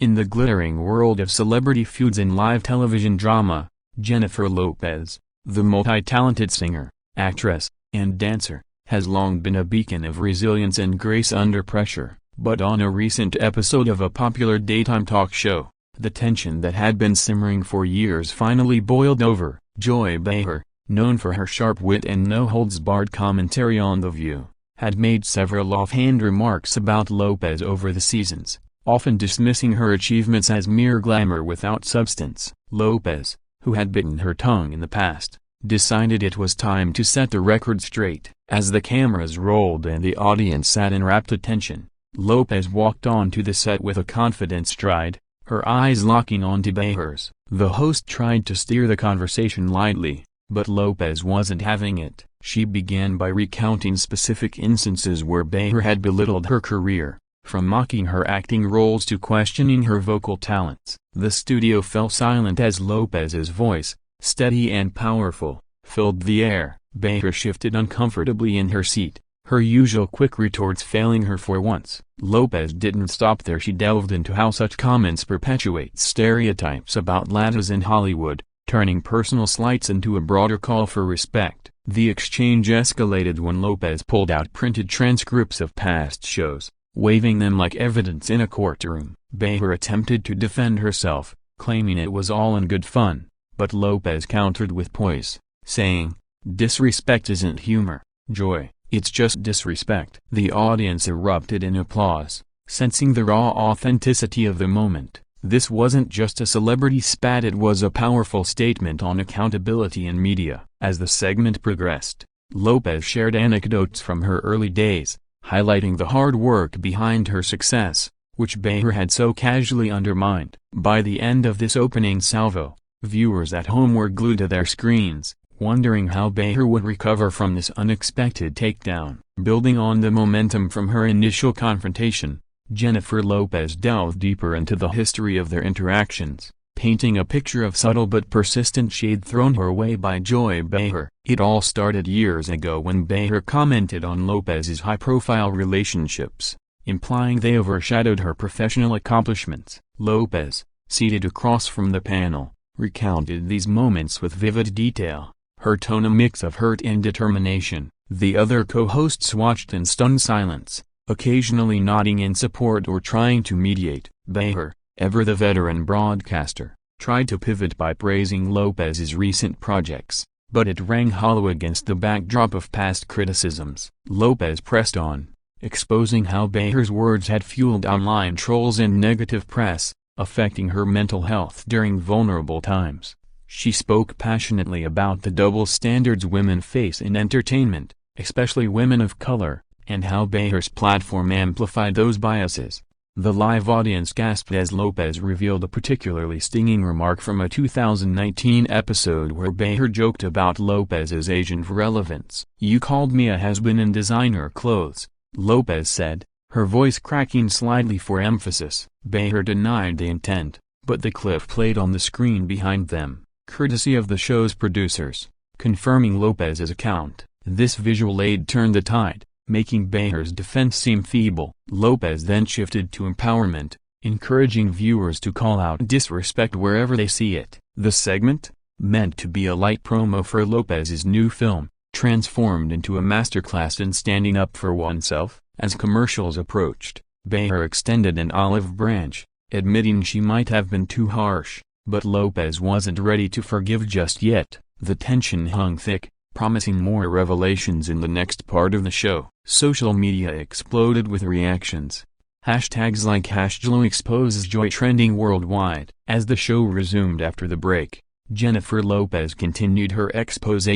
In the glittering world of celebrity feuds and live television drama, Jennifer Lopez, the multi-talented singer, actress, and dancer, has long been a beacon of resilience and grace under pressure. But on a recent episode of a popular daytime talk show, the tension that had been simmering for years finally boiled over. Joy Behar, known for her sharp wit and no-holds-barred commentary on The View, had made several offhand remarks about Lopez over the seasons, often dismissing her achievements as mere glamour without substance. Lopez, who had bitten her tongue in the past, decided it was time to set the record straight. As the cameras rolled and the audience sat in rapt attention, Lopez walked onto the set with a confident stride, her eyes locking onto Behar's. The host tried to steer the conversation lightly, but Lopez wasn't having it. She began by recounting specific instances where Behar had belittled her career, from mocking her acting roles to questioning her vocal talents. The studio fell silent as Lopez's voice, steady and powerful, filled the air. Behar shifted uncomfortably in her seat, her usual quick retorts failing her for once. Lopez didn't stop there. She delved into how such comments perpetuate stereotypes about ladies in Hollywood, turning personal slights into a broader call for respect. The exchange escalated when Lopez pulled out printed transcripts of past shows, waving them like evidence in a courtroom. Behar attempted to defend herself, claiming it was all in good fun, but Lopez countered with poise, saying, "Disrespect isn't humor, Joy. It's just disrespect." The audience erupted in applause, sensing the raw authenticity of the moment. This wasn't just a celebrity spat, it was a powerful statement on accountability in media. As the segment progressed, Lopez shared anecdotes from her early days, highlighting the hard work behind her success, which Behar had so casually undermined. By the end of this opening salvo, viewers at home were glued to their screens, wondering how Behar would recover from this unexpected takedown. Building on the momentum from her initial confrontation, Jennifer Lopez delved deeper into the history of their interactions, painting a picture of subtle but persistent shade thrown her way by Joy Behar. It all started years ago when Behar commented on Lopez's high-profile relationships, implying they overshadowed her professional accomplishments. Lopez, seated across from the panel, recounted these moments with vivid detail, her tone a mix of hurt and determination. The other co-hosts watched in stunned silence, occasionally nodding in support or trying to mediate. Behar, ever the veteran broadcaster, tried to pivot by praising Lopez's recent projects, but it rang hollow against the backdrop of past criticisms. Lopez pressed on, exposing how Behar's words had fueled online trolls and negative press, affecting her mental health during vulnerable times. She spoke passionately about the double standards women face in entertainment, especially women of color, and how Behar's platform amplified those biases. The live audience gasped as Lopez revealed a particularly stinging remark from a 2019 episode where Behar joked about Lopez's Asian relevance. "You called me a has-been in designer clothes," Lopez said, her voice cracking slightly for emphasis. Behar denied the intent, but the clip played on the screen behind them, courtesy of the show's producers, confirming Lopez's account. This visual aid turned the tide, making Behar's defense seem feeble. Lopez then shifted to empowerment, encouraging viewers to call out disrespect wherever they see it. The segment, meant to be a light promo for Lopez's new film, transformed into a masterclass in standing up for oneself. As commercials approached, Behar extended an olive branch, admitting she might have been too harsh, but Lopez wasn't ready to forgive just yet. The tension hung thick, promising more revelations in the next part of the show. Social media exploded with reactions. Hashtags like #JoyExposesJoy trending worldwide. As the show resumed after the break, Jennifer Lopez continued her expose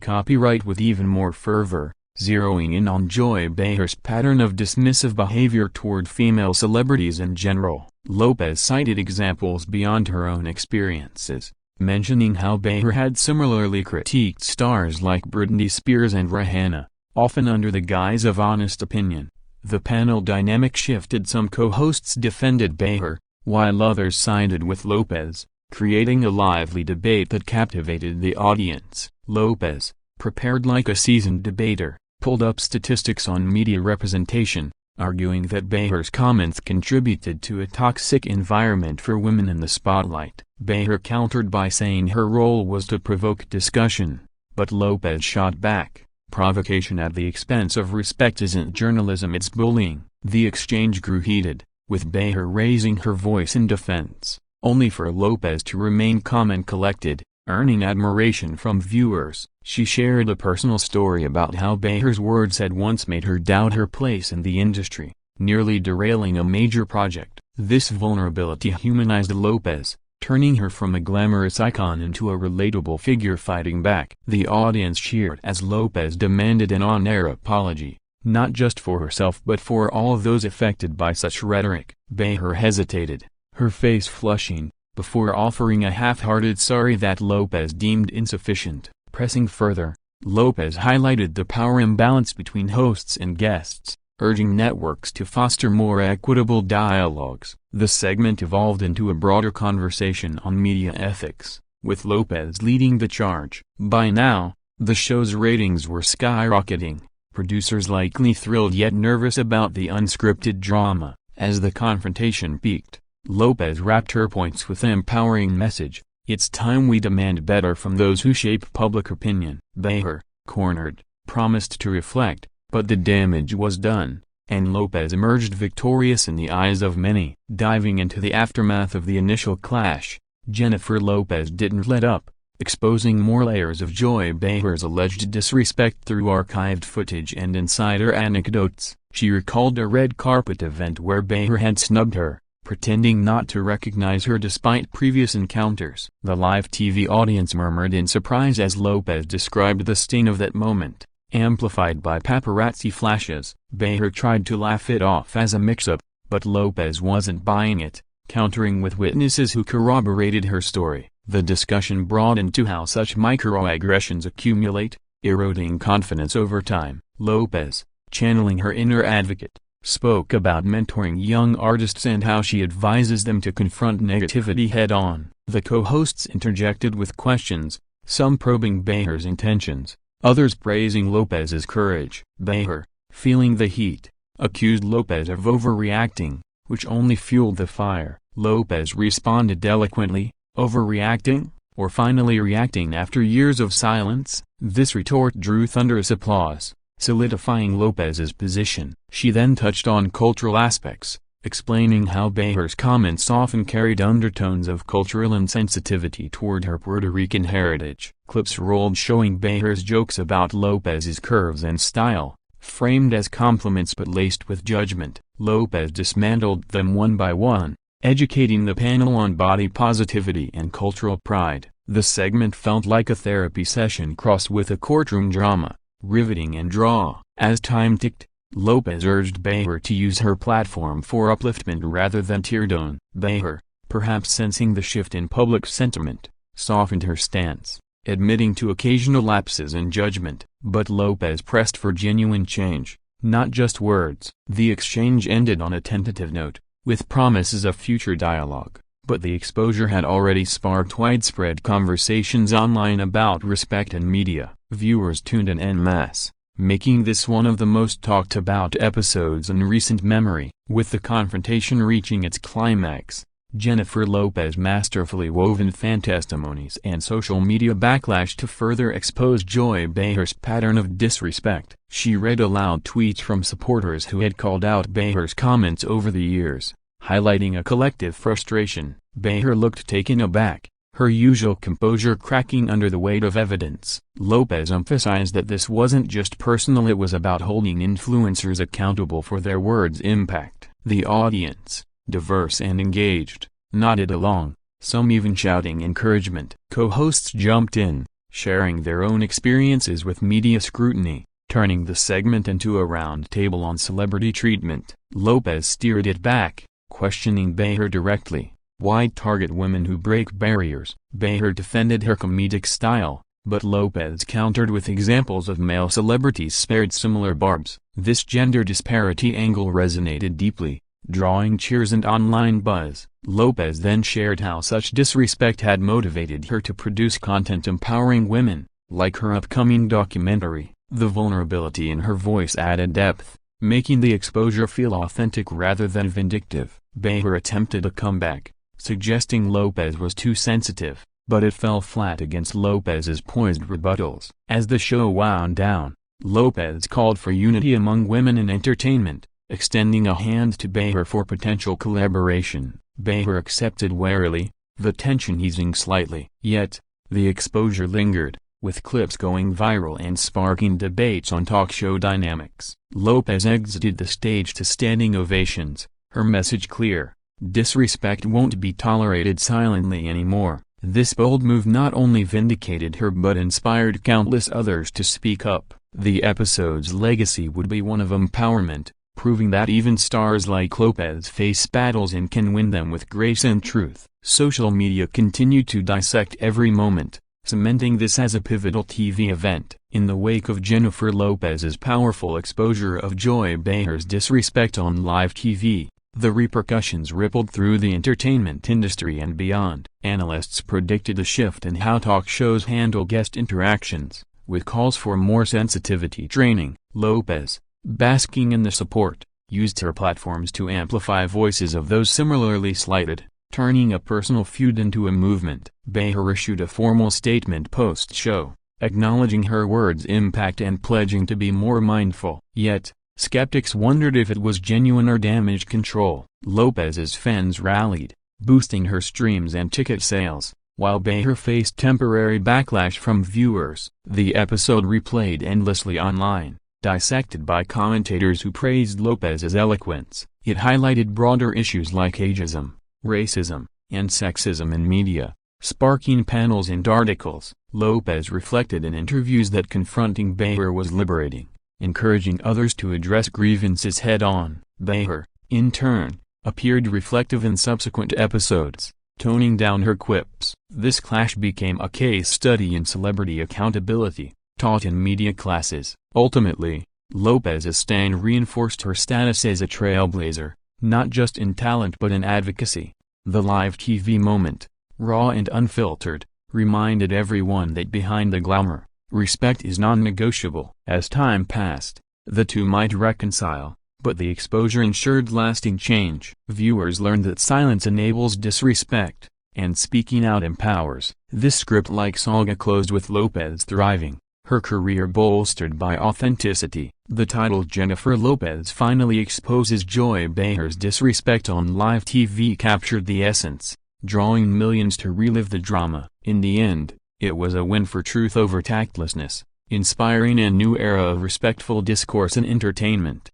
copyright with even more fervor, zeroing in on Joy Behar's pattern of dismissive behavior toward female celebrities in general. Lopez cited examples beyond her own experiences, mentioning how Behar had similarly critiqued stars like Britney Spears and Rihanna, often under the guise of honest opinion. The panel dynamic shifted. Some co-hosts defended Behar, while others sided with Lopez, creating a lively debate that captivated the audience. Lopez, prepared like a seasoned debater, pulled up statistics on media representation, arguing that Behar's comments contributed to a toxic environment for women in the spotlight. Behar countered by saying her role was to provoke discussion, but Lopez shot back, "Provocation at the expense of respect isn't journalism, it's bullying." The exchange grew heated, with Behar raising her voice in defense, only for Lopez to remain calm and collected, earning admiration from viewers. She shared a personal story about how Behar's words had once made her doubt her place in the industry, nearly derailing a major project. This vulnerability humanized Lopez, turning her from a glamorous icon into a relatable figure fighting back. The audience cheered as Lopez demanded an on-air apology, not just for herself but for all those affected by such rhetoric. Behar hesitated, her face flushing, before offering a half-hearted sorry that Lopez deemed insufficient. Pressing further, Lopez highlighted the power imbalance between hosts and guests, urging networks to foster more equitable dialogues. The segment evolved into a broader conversation on media ethics, with Lopez leading the charge. By now, the show's ratings were skyrocketing, producers likely thrilled yet nervous about the unscripted drama. As the confrontation peaked, Lopez wrapped her points with an empowering message: "It's time we demand better from those who shape public opinion." Behar, cornered, promised to reflect, but the damage was done, and Lopez emerged victorious in the eyes of many. Diving into the aftermath of the initial clash, Jennifer Lopez didn't let up, exposing more layers of Joy Behar's alleged disrespect through archived footage and insider anecdotes. She recalled a red carpet event where Behar had snubbed her, pretending not to recognize her despite previous encounters. The live TV audience murmured in surprise as Lopez described the sting of that moment, amplified by paparazzi flashes. Behar tried to laugh it off as a mix-up, but Lopez wasn't buying it, countering with witnesses who corroborated her story. The discussion broadened to how such microaggressions accumulate, eroding confidence over time. Lopez, channeling her inner advocate, spoke about mentoring young artists and how she advises them to confront negativity head-on. The co-hosts interjected with questions, some probing Behar's intentions, others praising Lopez's courage. Behar, feeling the heat, accused Lopez of overreacting, which only fueled the fire. Lopez responded eloquently, "Overreacting, or finally reacting after years of silence?" This retort drew thunderous applause, solidifying Lopez's position. She then touched on cultural aspects, explaining how Behar's comments often carried undertones of cultural insensitivity toward her Puerto Rican heritage. Clips rolled showing Behar's jokes about Lopez's curves and style, framed as compliments but laced with judgment. Lopez dismantled them one by one, educating the panel on body positivity and cultural pride. The segment felt like a therapy session crossed with a courtroom drama, riveting and raw. As time ticked, Lopez urged Behar to use her platform for upliftment rather than teardown. Behar, perhaps sensing the shift in public sentiment, softened her stance, admitting to occasional lapses in judgment. But Lopez pressed for genuine change, not just words. The exchange ended on a tentative note, with promises of future dialogue, but the exposure had already sparked widespread conversations online about respect in media. Viewers tuned in en masse, making this one of the most talked about episodes in recent memory. With the confrontation reaching its climax, Jennifer Lopez masterfully wove in fan testimonies and social media backlash to further expose Joy Behar's pattern of disrespect. She read aloud tweets from supporters who had called out Behar's comments over the years, highlighting a collective frustration. Behar looked taken aback, her usual composure cracking under the weight of evidence. Lopez emphasized that this wasn't just personal, it was about holding influencers accountable for their words' impact. The audience, diverse and engaged, nodded along, some even shouting encouragement. Co-hosts jumped in, sharing their own experiences with media scrutiny, turning the segment into a round table on celebrity treatment. Lopez steered it back, questioning Behar directly. Why target women who break barriers? Behar defended her comedic style, but Lopez countered with examples of male celebrities spared similar barbs. This gender disparity angle resonated deeply, drawing cheers and online buzz. Lopez then shared how such disrespect had motivated her to produce content empowering women, like her upcoming documentary. The vulnerability in her voice added depth, making the exposure feel authentic rather than vindictive. Behar attempted a comeback, suggesting Lopez was too sensitive, but it fell flat against Lopez's poised rebuttals. As the show wound down, Lopez called for unity among women in entertainment, extending a hand to Behar for potential collaboration. Behar accepted warily, the tension easing slightly. Yet, the exposure lingered, with clips going viral and sparking debates on talk show dynamics. Lopez exited the stage to standing ovations, her message clear: disrespect won't be tolerated silently anymore. This bold move not only vindicated her but inspired countless others to speak up. The episode's legacy would be one of empowerment, proving that even stars like Lopez face battles and can win them with grace and truth. Social media continued to dissect every moment, cementing this as a pivotal TV event. In the wake of Jennifer Lopez's powerful exposure of Joy Behar's disrespect on live TV, the repercussions rippled through the entertainment industry and beyond. Analysts predicted a shift in how talk shows handle guest interactions, with calls for more sensitivity training. Lopez, basking in the support, used her platforms to amplify voices of those similarly slighted, turning a personal feud into a movement. Behar issued a formal statement post-show, acknowledging her words' impact and pledging to be more mindful. Yet, skeptics wondered if it was genuine or damage control. Lopez's fans rallied, boosting her streams and ticket sales, while Behar faced temporary backlash from viewers. The episode replayed endlessly online, dissected by commentators who praised Lopez's eloquence. It highlighted broader issues like ageism, racism, and sexism in media, sparking panels and articles. Lopez reflected in interviews that confronting Behar was liberating, encouraging others to address grievances head-on. Behar, in turn, appeared reflective in subsequent episodes, toning down her quips. This clash became a case study in celebrity accountability, taught in media classes. Ultimately, Lopez's stand reinforced her status as a trailblazer, not just in talent but in advocacy. The live TV moment, raw and unfiltered, reminded everyone that behind the glamour, respect is non-negotiable. As time passed, the two might reconcile, but the exposure ensured lasting change. Viewers learned that silence enables disrespect, and speaking out empowers. This script-like saga closed with Lopez thriving, her career bolstered by authenticity. The title Jennifer Lopez finally exposes Joy Behar's disrespect on live TV captured the essence, drawing millions to relive the drama. In the end, it was a win for truth over tactlessness, inspiring a new era of respectful discourse in entertainment.